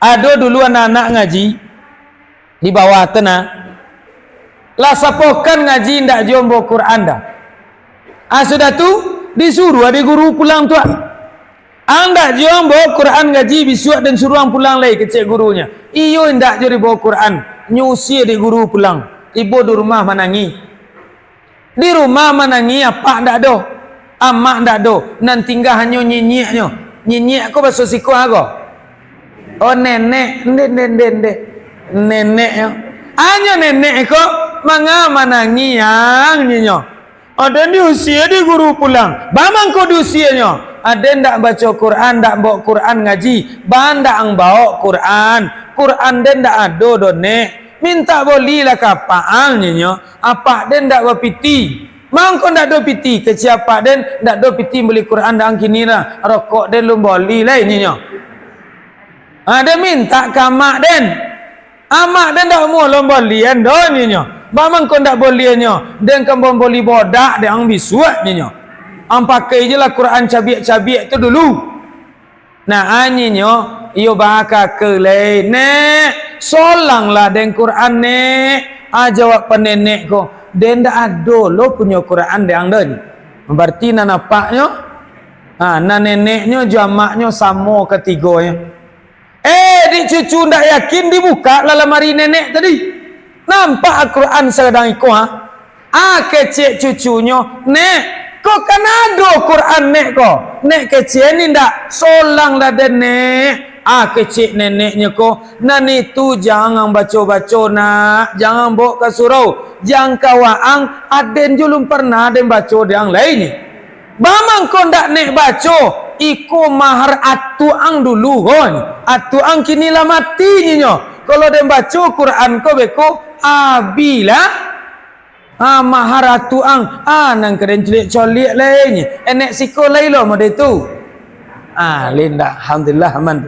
Ada dulu anak-anak ngaji di bawah tanah. Lah sapokan ngaji ndak jombo Quran dah. Sudah tu disuruh ada guru pulang tu. Anda jombo Quran ngaji bisuak dan suruh pulang lagi ke cik gurunya. Iyo ndak jadi bawa Quran, nyusi di guru pulang. Ibu di rumah menangi. Di rumah menangi apa ndak do? Amak ndak do. Nan tinggal hanya nyinyiknya. Nyinyik ko bahasa siko ako. Oh nenek, nenek ya. Hanya nenek ko menangi yang nyinyo. Ada di usia di guru pulang. Bamang ko di usianya. Ada ndak baca Quran, ndak bawa Quran ngaji. Banda ang bawa Quran. Quran den ndak ado do nek. Minta bolilah kapaan nyinyo. Apa den ndak bapiti. Mangko ndak do piti. Kesiapa den ndak do piti beli Quran dak kinira. Rokok den lu boli lah nyinyo. Ada minta ke amak den. Amak den dak mau lombolian do nyinyo. Bamang ko ndak boliannya. Den kan boli bodak den ang bisuak nyinyo. Ang pakai je lah Quran cabiak-cabiak tu dulu. Nah anyinyo iyo baka ke le nek solang lah den Quran nek. Jawab penenek ko. Den ndak ado lo punya Quran den ang den. Berarti na napaknya. Na neneknya jamaknya sama ketiganya. Di cucu ndak yakin dibuka lah lemari nenek tadi. Nampak Al-Quran sedang ikut kecil cucunya. Nek, kok kan ada Quran nek kok. Nek kecil ni ndak solang lah dan nek. Kecil neneknya kok. Nan itu jangan baca-baca nak. Jangan bawa ke surau. Jangan kawaang. Aden julum pernah aden baca yang lain ni. Bamang kau ndak nek baca. Iko mahar atuang dulu hon. Atuang kini lah mati nyo. Kalau dia baca Quran ko beko abila mahar atuang nang keren celik-celik lain. Enek siko lain lo mode tu. Linda alhamdulillah aman.